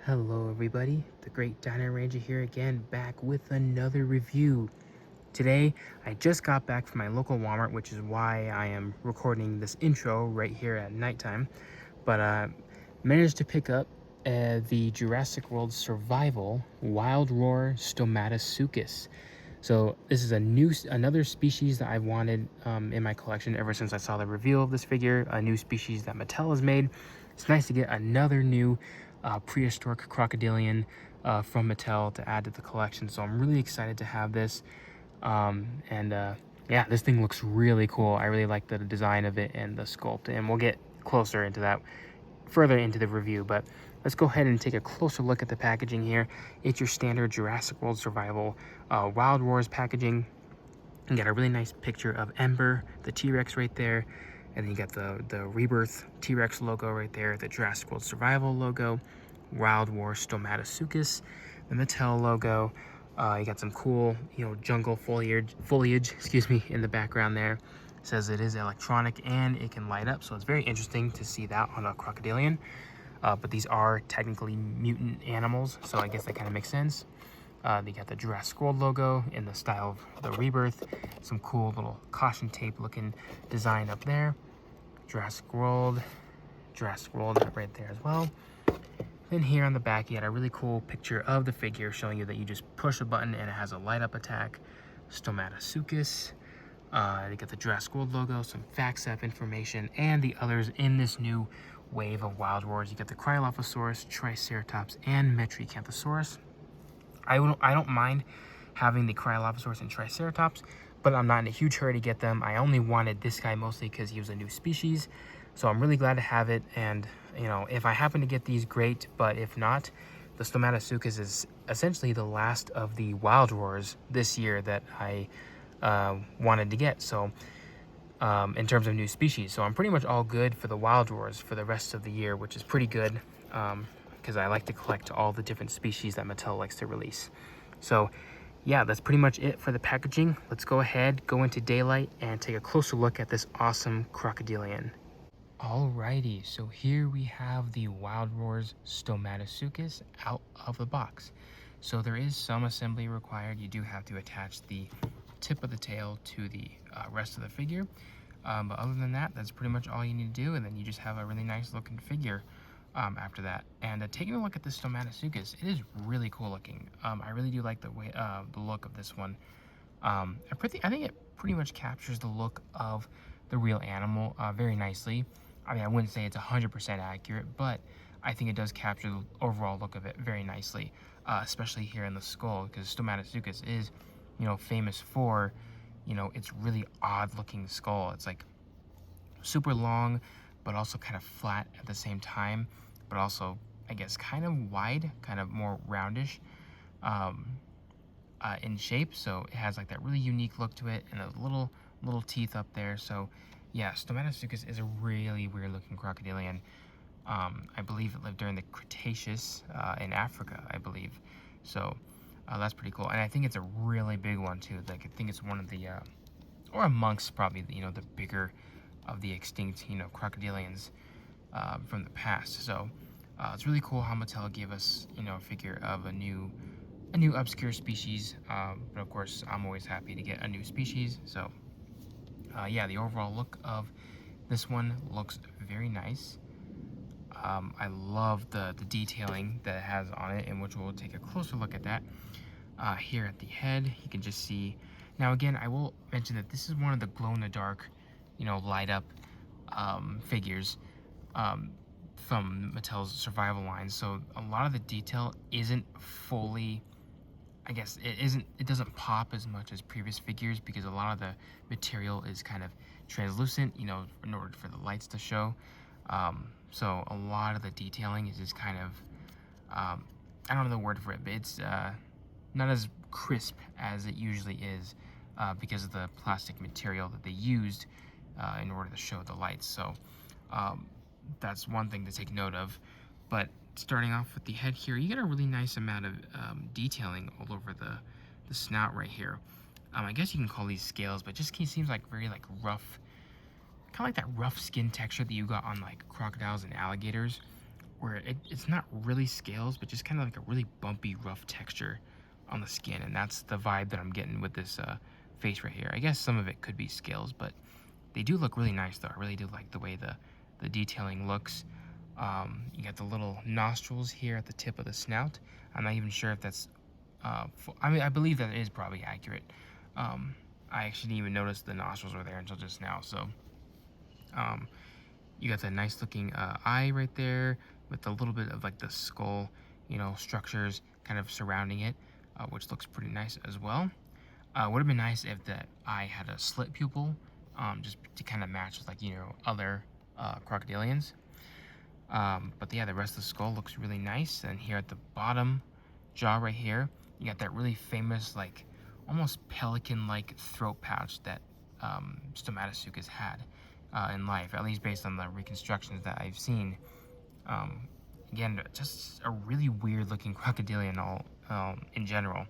Hello everybody, the Great Dino Ranger here again, back with another review. Today, I just got back from my local Walmart, which is why I am recording this intro right here at nighttime. But managed to pick up the Jurassic World Survival Wild Roar Stomatosuchus. So this is another species that I've wanted in my collection ever since I saw the reveal of this figure, a new species that Mattel has made. It's nice to get another new prehistoric crocodilian from Mattel to add to the collection. So I'm really excited to have this. Yeah, this thing looks really cool. I really like the design of it and the sculpt, and we'll get closer into that further into the review. But let's go ahead and take a closer look at the packaging here. It's your standard Jurassic World Survival Wild Wars packaging. You got a really nice picture of Ember, the T-Rex right there. And then you got the Rebirth T-Rex logo right there, the Jurassic World Survival logo, Wild War Stomatosuchus, the Mattel logo. You got some cool, jungle foliage, excuse me, in the background there. It says it is electronic and it can light up, so it's very interesting to see that on a crocodilian. But these are technically mutant animals, so I guess that kind of makes sense. They got the Jurassic World logo in the style of the Rebirth. Some cool little caution tape looking design up there. Jurassic World right there as well. Then here on the back, you got a really cool picture of the figure showing you that you just push a button and it has a light up attack. Stomatosuchus. They got the Jurassic World logo, some FactSet information, and the others in this new wave of Wild Wars. You got the Cryolophosaurus, Triceratops, and Metriacanthosaurus. I don't mind having the Cryolophosaurus and Triceratops, but I'm not in a huge hurry to get them. I only wanted this guy mostly because he was a new species, so I'm really glad to have it. And if I happen to get these, great, but if not, the Stomatosuchus is essentially the last of the Wild Wars this year that I wanted to get. So in terms of new species, so I'm pretty much all good for the Wild Wars for the rest of the year, which is pretty good because I like to collect all the different species that Mattel likes to release. So yeah, that's pretty much it for the packaging. Let's go ahead, go into daylight, and take a closer look at this awesome crocodilian. Alrighty, so here we have the Wild Wars Stomatosuchus out of the box. So there is some assembly required. You do have to attach the tip of the tail to the rest of the figure. But other than that, that's pretty much all you need to do, and then you just have a really nice looking figure after that. And taking a look at the Stomatosuchus, it is really cool looking. I really do like the way the look of this one. I think it pretty much captures the look of the real animal very nicely. I mean, I wouldn't say it's 100% accurate, but I think it does capture the overall look of it very nicely, especially here in the skull, because Stomatosuchus is, famous for, its really odd looking skull. It's like super long, but also kind of flat at the same time, but also, I guess, kind of wide, kind of more roundish in shape. So it has like that really unique look to it, and a little teeth up there. So yeah, Stomatosuchus is a really weird looking crocodilian. I believe it lived during the Cretaceous in Africa, I believe. So that's pretty cool, and I think it's a really big one too. Like, I think it's one of the or amongst probably the bigger of the extinct crocodilians from the past. So it's really cool how Mattel gave us a figure of a new obscure species, but of course I'm always happy to get a new species. So yeah, the overall look of this one looks very nice. I love the detailing that it has on it, in which we'll take a closer look at that. Here at the head, you can just see. Now again, I will mention that this is one of the glow-in-the-dark, light up figures from Mattel's survival line. So a lot of the detail isn't fully, I guess, it doesn't pop as much as previous figures, because a lot of the material is kind of translucent, in order for the lights to show. So a lot of the detailing is just kind of, I don't know the word for it, but it's not as crisp as it usually is because of the plastic material that they used in order to show the lights. So that's one thing to take note of. But starting off with the head here, you get a really nice amount of detailing all over the snout right here. I guess you can call these scales, but it just seems like very rough, kind of like that rough skin texture that you got on like crocodiles and alligators. where it's not really scales, but just kind of like a really bumpy, rough texture on the skin. And that's the vibe that I'm getting with this face right here. I guess some of it could be scales, but they do look really nice though. I really do like the way the detailing looks. You got the little nostrils here at the tip of the snout. I'm not even sure if that's, I mean, I believe that it is probably accurate. I actually didn't even notice the nostrils were there until just now. So um, you got that nice looking eye right there with a little bit of like the skull, structures kind of surrounding it, which looks pretty nice as well. Would have been nice if the eye had a slit pupil, just to kind of match with like, other crocodilians. But yeah, the rest of the skull looks really nice. And here at the bottom jaw right here, you got that really famous, like almost pelican-like throat pouch that Stomatosuchus had in life, at least based on the reconstructions that I've seen. Again, just a really weird looking crocodilian all in general.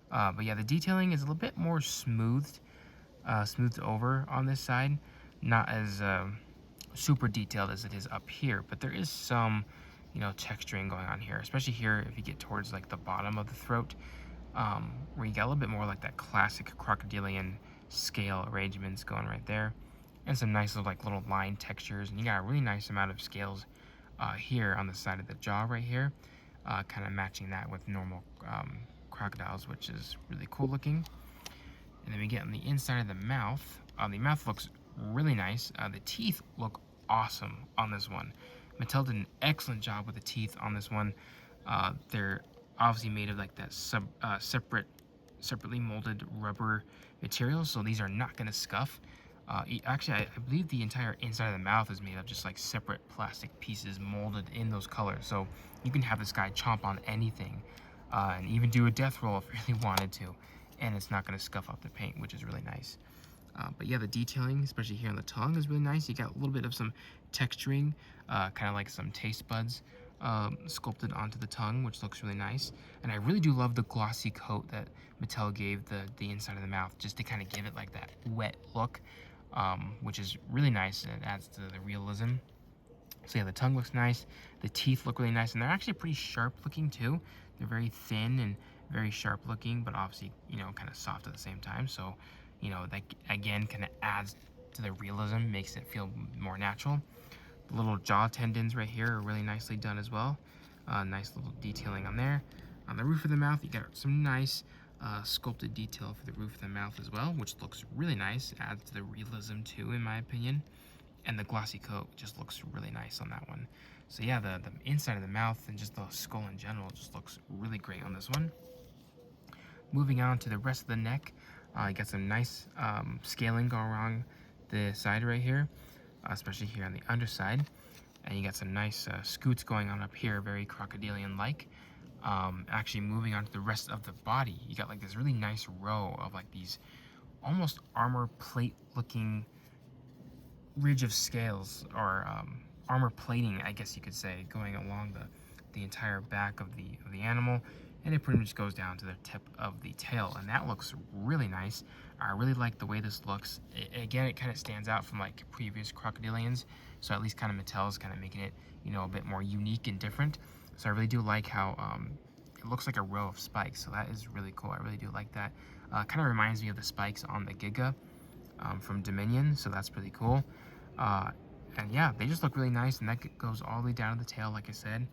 But yeah, the detailing is a little bit more smoothed over on this side. Not as super detailed as it is up here, but there is some, texturing going on here, especially here if you get towards like the bottom of the throat, where you got a little bit more like that classic crocodilian scale arrangements going right there, and some nice little line textures, and you got a really nice amount of scales here on the side of the jaw right here, kind of matching that with normal crocodiles, which is really cool looking. And then we get on the inside of the mouth. The mouth looks really nice. The teeth look awesome on this one. Mattel did an excellent job with the teeth on this one. They're obviously made of like that separately molded rubber material, so these are not going to scuff. Actually, I believe the entire inside of the mouth is made of just like separate plastic pieces molded in those colors. So you can have this guy chomp on anything, and even do a death roll if you really wanted to, and it's not going to scuff up the paint, which is really nice. But yeah, the detailing, especially here on the tongue, is really nice. You got a little bit of some texturing, kind of like some taste buds sculpted onto the tongue, which looks really nice. And I really do love the glossy coat that Mattel gave the inside of the mouth, just to kind of give it like that wet look, which is really nice, and it adds to the realism. So yeah, the tongue looks nice. The teeth look really nice, and they're actually pretty sharp looking too. They're very thin and very sharp looking, but obviously, kind of soft at the same time. So, that again kind of adds to the realism, makes it feel more natural. The little jaw tendons right here are really nicely done as well. Nice little detailing on there. On the roof of the mouth, you got some nice sculpted detail for the roof of the mouth as well, which looks really nice. Adds to the realism too, in my opinion. And the glossy coat just looks really nice on that one. So yeah, the inside of the mouth and just the skull in general just looks really great on this one. Moving on to the rest of the neck, you got some nice scaling going along the side right here, especially here on the underside. And you got some nice scoots going on up here, very crocodilian-like. Actually moving on to the rest of the body, you got like this really nice row of like these almost armor plate looking ridge of scales, or armor plating, I guess you could say, going along the entire back of the animal, and it pretty much goes down to the tip of the tail, and that looks really nice. I really like the way this looks. Again, it kind of stands out from like previous crocodilians, so at least kind of Mattel is kind of making it, a bit more unique and different. So I really do like how it looks like a row of spikes, so that is really cool. I really do like that. Kind of reminds me of the spikes on the Giga from Dominion, so that's pretty cool. And yeah, they just look really nice, and that goes all the way down to the tail, like I said.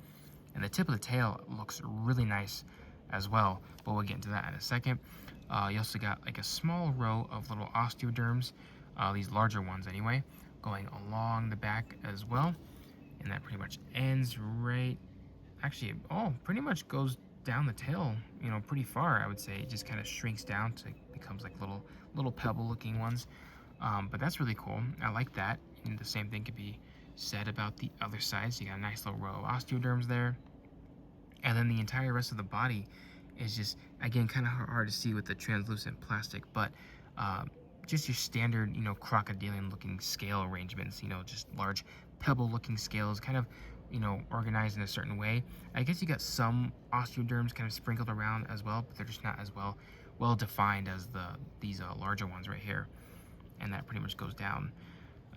And the tip of the tail looks really nice as well, but we'll get into that in a second. You also got like a small row of little osteoderms, these larger ones anyway, going along the back as well. And that pretty much ends right, actually, pretty much goes down the tail, pretty far, I would say. It just kind of shrinks down to becomes like little pebble looking ones. But that's really cool. I like that. And the same thing could be said about the other side. So you got a nice little row of osteoderms there. And then the entire rest of the body is just, again, kind of hard to see with the translucent plastic, but just your standard, crocodilian looking scale arrangements, just large pebble looking scales, kind of, organized in a certain way. I guess you got some osteoderms kind of sprinkled around as well, but they're just not as well defined as these larger ones right here. And that pretty much goes down,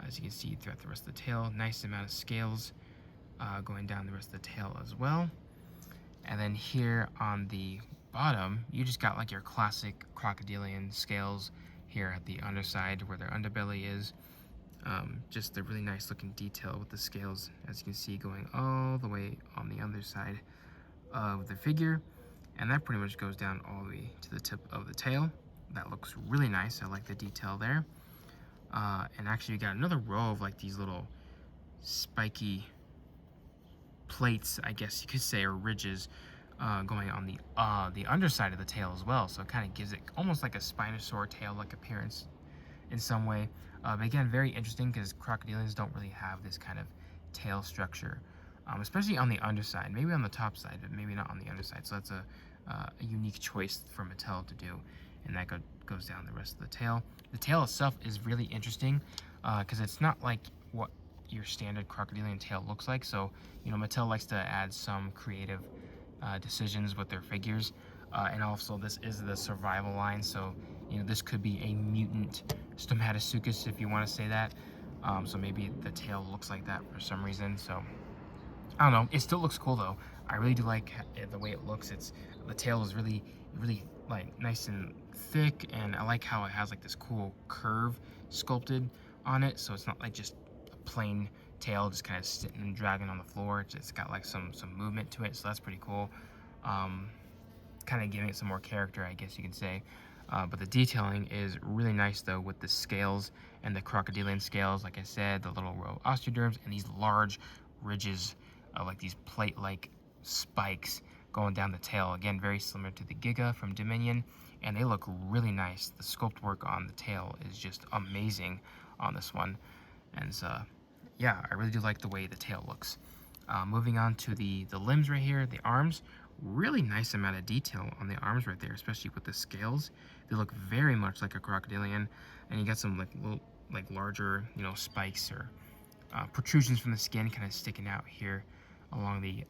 as you can see, throughout the rest of the tail. Nice amount of scales going down the rest of the tail as well. And then here on the bottom, you just got like your classic crocodilian scales here at the underside where their underbelly is. Just a really nice looking detail with the scales, as you can see, going all the way on the underside of the figure. And that pretty much goes down all the way to the tip of the tail. That looks really nice. I like the detail there. And actually you got another row of like these little spiky plates, I guess you could say, or ridges going on the underside of the tail as well. So it kind of gives it almost like a Spinosaur tail-like appearance in some way. But again, very interesting because crocodilians don't really have this kind of tail structure, especially on the underside. Maybe on the top side, but maybe not on the underside. So that's a unique choice for Mattel to do, and that goes down the rest of the tail. The tail itself is really interesting because it's not like what your standard crocodilian tail looks like. So, you know, Mattel likes to add some creative decisions with their figures. And also this is the survival line. So, you know, this could be a mutant Stomatosuchus, if you want to say that. So maybe the tail looks like that for some reason. So, I don't know. It still looks cool though. I really do like the way it looks. The tail is really like nice and thick, and I like how it has like this cool curve sculpted on it. So it's not like just a plain tail just kind of sitting and dragging on the floor. It's got like some movement to it, so that's pretty cool. Kind of giving it some more character, I guess you can say. But the detailing is really nice though, with the scales and the crocodilian scales, like I said, the little row of osteoderms and these large ridges of like these plate-like spikes going down the tail. Again, very similar to the Giga from Dominion, and they look really nice. The sculpt work on the tail is just amazing on this one. And so, yeah, I really do like the way the tail looks. Moving on to the limbs right here, the arms. Really nice amount of detail on the arms right there, especially with the scales. They look very much like a crocodilian, and you got some like little, like larger, you know, spikes or protrusions from the skin kind of sticking out here along the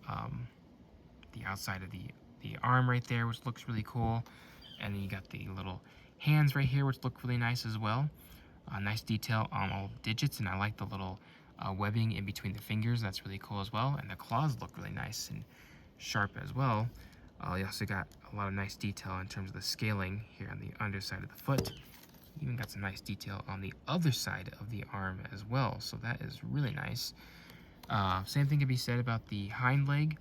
outside of the arm right there, which looks really cool. And then you got the little hands right here, which look really nice as well. Nice detail on all the digits, and I like the little webbing in between the fingers. That's really cool as well. And the claws look really nice and sharp as well. You also got a lot of nice detail in terms of the scaling here on the underside of the foot. Even got some nice detail on the other side of the arm as well, so that is really nice. Same thing can be said about the hind leg.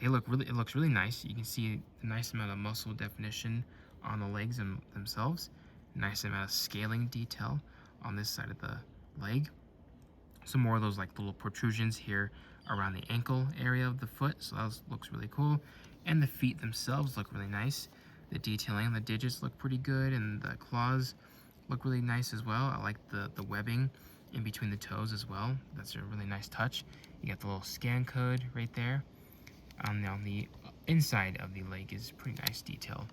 It looks really nice. You can see a nice amount of muscle definition on the legs themselves. Nice amount of scaling detail on this side of the leg. Some more of those like little protrusions here around the ankle area of the foot, so that looks really cool. And the feet themselves look really nice. The detailing on the digits look pretty good, and the claws look really nice as well. I like the webbing in between the toes as well. That's a really nice touch. You got the little scan code right there. On the inside of the leg is pretty nice detail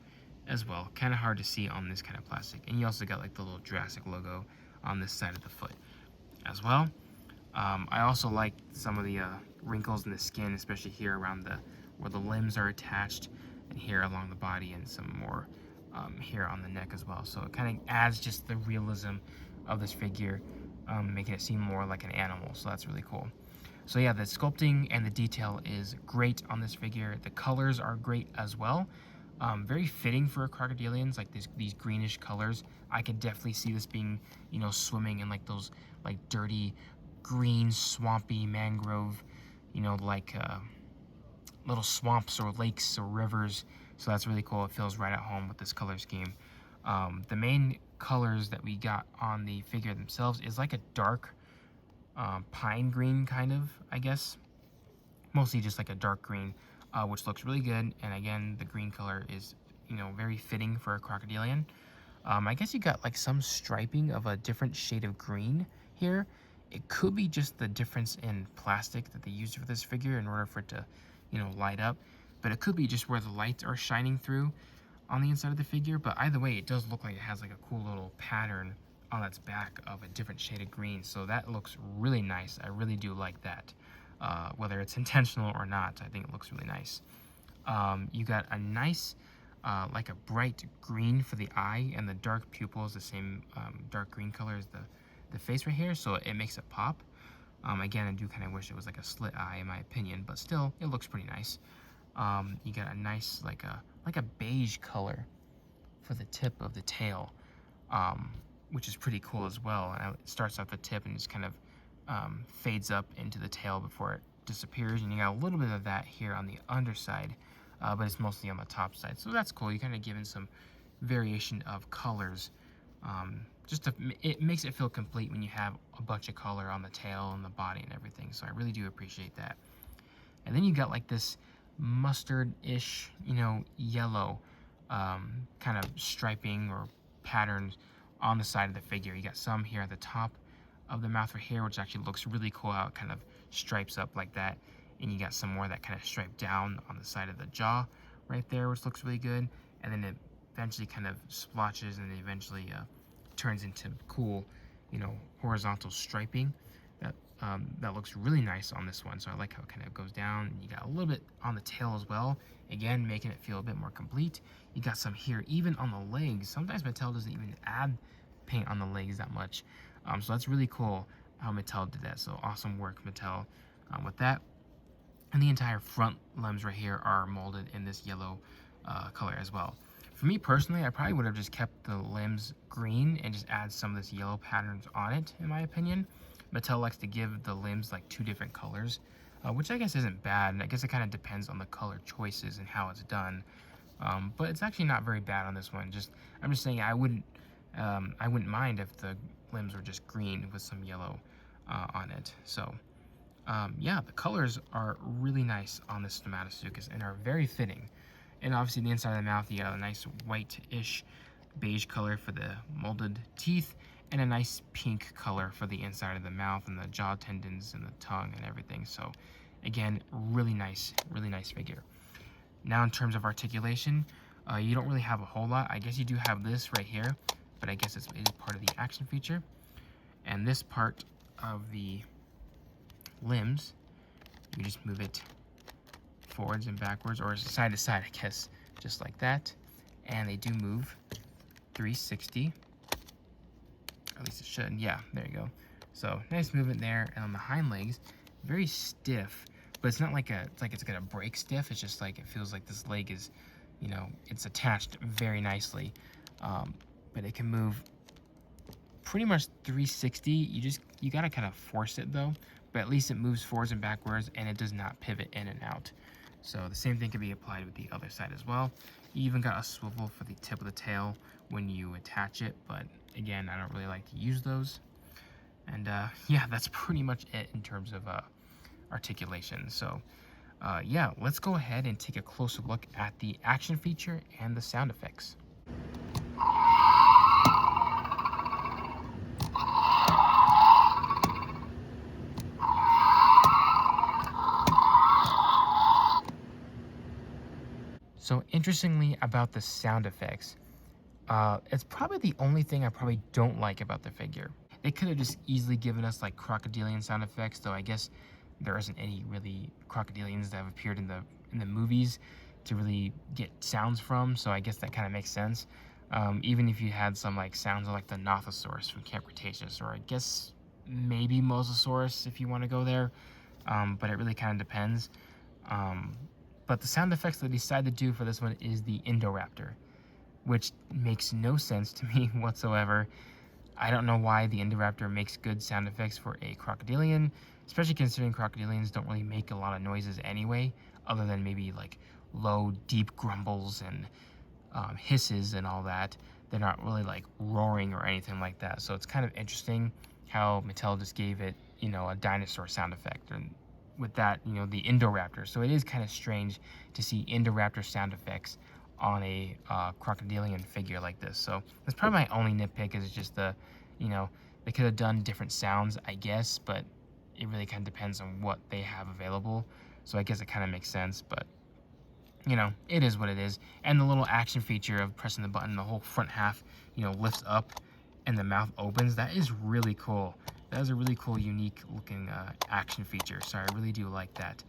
as well. Kind of hard to see on this kind of plastic. And you also got like the little Jurassic logo on this side of the foot as well. I also like some of the wrinkles in the skin, especially here around where the limbs are attached, and here along the body, and some more here on the neck as well. So it kind of adds just the realism of this figure, making it seem more like an animal. So that's really cool. So yeah, the sculpting and the detail is great on this figure. The colors are great as well. Very fitting for crocodilians, like these greenish colors. I could definitely see this being, you know, swimming in like those like dirty green swampy mangrove, you know, like little swamps or lakes or rivers. So that's really cool. It feels right at home with this color scheme. The main colors that we got on the figure themselves is like a dark pine green kind of, I guess. Mostly just like a dark green, which looks really good. And again, the green color is, you know, very fitting for a crocodilian. I guess you got like some striping of a different shade of green here. It could be just the difference in plastic that they used for this figure in order for it to, you know, light up. But it could be just where the lights are shining through on the inside of the figure. But either way, it does look like it has like a cool little pattern on its back of a different shade of green. So that looks really nice. I really do like that. Whether it's intentional or not, I think it looks really nice. You got a nice, like a bright green for the eye, and the dark pupil is the same dark green color as the face right here, so it makes it pop. Again, I do kind of wish it was like a slit eye in my opinion, but still, it looks pretty nice. You got a nice like a beige color for the tip of the tail, which is pretty cool as well. And it starts at the tip and just kind of fades up into the tail before it disappears. And you got a little bit of that here on the underside, but it's mostly on the top side. So that's cool. You kind of given some variation of colors. It makes it feel complete when you have a bunch of color on the tail and the body and everything. So I really do appreciate that. And then you got like this mustard-ish, yellow kind of striping or patterns on the side of the figure. You got some here at the top of the mouth right here, which actually looks really cool how it kind of stripes up like that. And you got some more that kind of stripe down on the side of the jaw right there, which looks really good. And then it eventually kind of splotches and eventually turns into cool, horizontal striping. That looks really nice on this one. So I like how it kind of goes down. You got a little bit on the tail as well. Again, making it feel a bit more complete. You got some here, even on the legs. Sometimes Mattel doesn't even add paint on the legs that much. So that's really cool how Mattel did that. So awesome work, Mattel, with that. And the entire front limbs right here are molded in this yellow color as well. For me personally, I probably would have just kept the limbs green and just add some of this yellow patterns on it, in my opinion. Mattel likes to give the limbs like 2 different colors, which I guess isn't bad. And I guess it kind of depends on the color choices and how it's done. But it's actually not very bad on this one. I'm just saying I wouldn't mind if the limbs were just green with some yellow on it. So yeah, the colors are really nice on this Stomatosuchus and are very fitting. And obviously the inside of the mouth, you got a nice white-ish beige color for the molded teeth, and a nice pink color for the inside of the mouth and the jaw tendons and the tongue and everything. So again, really nice figure. Now in terms of articulation, you don't really have a whole lot. I guess you do have this right here, but I guess it is part of the action feature. And this part of the limbs, you just move it forwards and backwards, or side to side, I guess, just like that. And they do move 360. At least it should. Yeah, there you go. So nice movement there. And on the hind legs, very stiff, but it's not like it's gonna break stiff. It's just like it feels like this leg is, it's attached very nicely. But it can move pretty much 360. You gotta kind of force it though. But at least it moves forwards and backwards, and it does not pivot in and out. So the same thing can be applied with the other side as well. You even got a swivel for the tip of the tail when you attach it, but again, I don't really like to use those. And yeah, that's pretty much it in terms of articulation. So yeah, let's go ahead and take a closer look at the action feature and the sound effects. So interestingly about the sound effects, it's probably the only thing I probably don't like about the figure. They could have just easily given us like crocodilian sound effects, though I guess there isn't any really crocodilians that have appeared in the movies to really get sounds from, so I guess that kind of makes sense. Even if you had some like sounds like the Nothosaurus from Camp Cretaceous, or I guess maybe Mosasaurus if you want to go there, but it really kind of depends. But the sound effects that they decided to do for this one is the Indoraptor, which makes no sense to me whatsoever. I don't know why the Indoraptor makes good sound effects for a crocodilian, especially considering crocodilians don't really make a lot of noises anyway, other than maybe like low, deep grumbles and hisses and all that. They're not really like roaring or anything like that. So it's kind of interesting how Mattel just gave it, a dinosaur sound effect, and with that, the Indoraptor. So it is kind of strange to see Indoraptor sound effects on a crocodilian figure like this. So that's probably my only nitpick, is just they could have done different sounds, I guess, but it really kind of depends on what they have available. So I guess it kind of makes sense, but it is what it is. And the little action feature of pressing the button, the whole front half, lifts up and the mouth opens. That is really cool. That is a really cool, unique looking action feature. So I really do like that.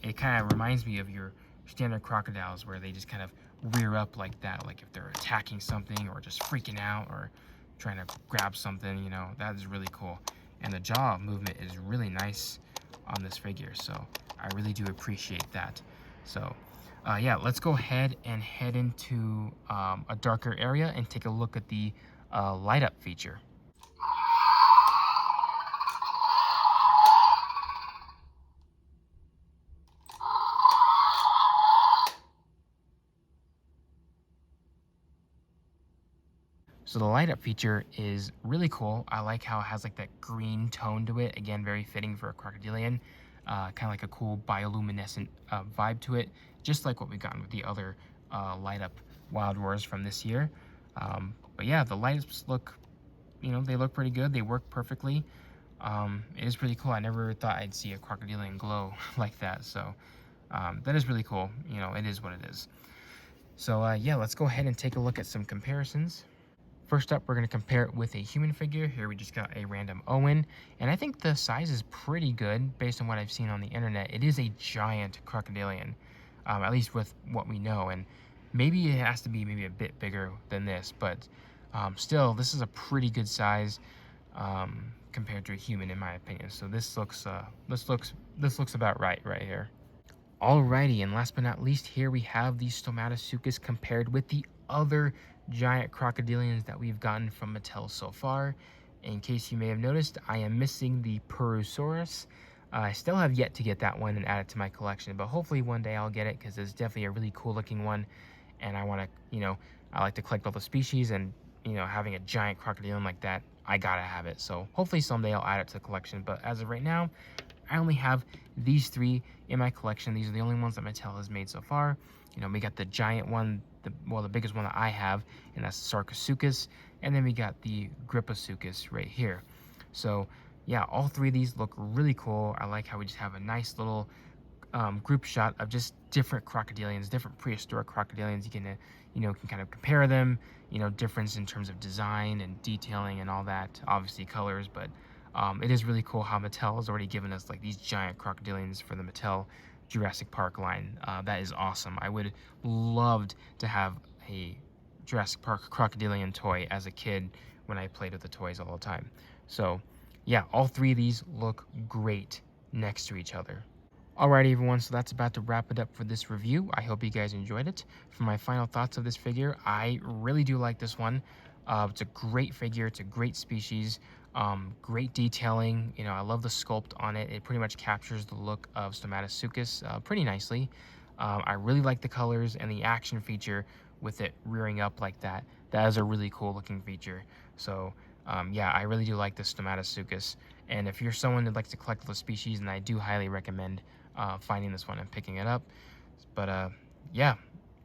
It kind of reminds me of your standard crocodiles, where they just kind of rear up like that, like if they're attacking something or just freaking out or trying to grab something, that is really cool. and the jaw movement is really nice on this figure, so I really do appreciate that. So yeah, let's go ahead and head into a darker area and take a look at the light up feature. So the light up feature is really cool. I like how it has like that green tone to it. Again, very fitting for a crocodilian. Kind of like a cool bioluminescent vibe to it, just like what we've gotten with the other light up Wild Wars from this year. But yeah, the light ups look, they look pretty good. They work perfectly. It is pretty cool. I never thought I'd see a crocodilian glow like that. So that is really cool. It is what it is. So yeah, let's go ahead and take a look at some comparisons. First up, we're going to compare it with a human figure. Here we just got a random Owen, and I think the size is pretty good based on what I've seen on the internet. It is a giant crocodilian, at least with what we know, and maybe it has to be maybe a bit bigger than this, but still, this is a pretty good size compared to a human, in my opinion. So this looks about right here. Alrighty, and last but not least, here we have the Stomatosuchus compared with the other giant crocodilians that we've gotten from Mattel so far. In case you may have noticed, I am missing the Purosaurus. I still have yet to get that one and add it to my collection, but hopefully one day I'll get it because it's definitely a really cool looking one, and I want to, I like to collect all the species, and having a giant crocodilian like that, I gotta have it. So hopefully someday I'll add it to the collection, but as of right now, I only have these three in my collection. These are the only ones that Mattel has made so far. We got the giant one, the biggest one that I have, and that's the Sarcosuchus. And then we got the Griposuchus right here. So yeah, all three of these look really cool. I like how we just have a nice little group shot of just different crocodilians, different prehistoric crocodilians. You can, can kind of compare them, difference in terms of design and detailing and all that, obviously colors, but it is really cool how Mattel has already given us like these giant crocodilians for the Mattel Jurassic Park line. That is awesome. I would loved to have a Jurassic Park crocodilian toy as a kid when I played with the toys all the time. So yeah, all three of these look great next to each other. Alrighty everyone, so that's about to wrap it up for this review. I hope you guys enjoyed it. For my final thoughts of this figure, I really do like this one. It's a great figure, it's a great species, great detailing. I love the sculpt on it. It pretty much captures the look of Stomatosuchus pretty nicely. I really like the colors and the action feature with it rearing up like that. That is a really cool looking feature. So yeah, I really do like the Stomatosuchus. And if you're someone that likes to collect the species, then I do highly recommend finding this one and picking it up. But yeah,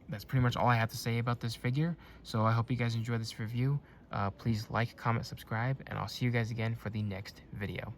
that's pretty much all I have to say about this figure. So I hope you guys enjoyed this review. Please like, comment, subscribe, and I'll see you guys again for the next video.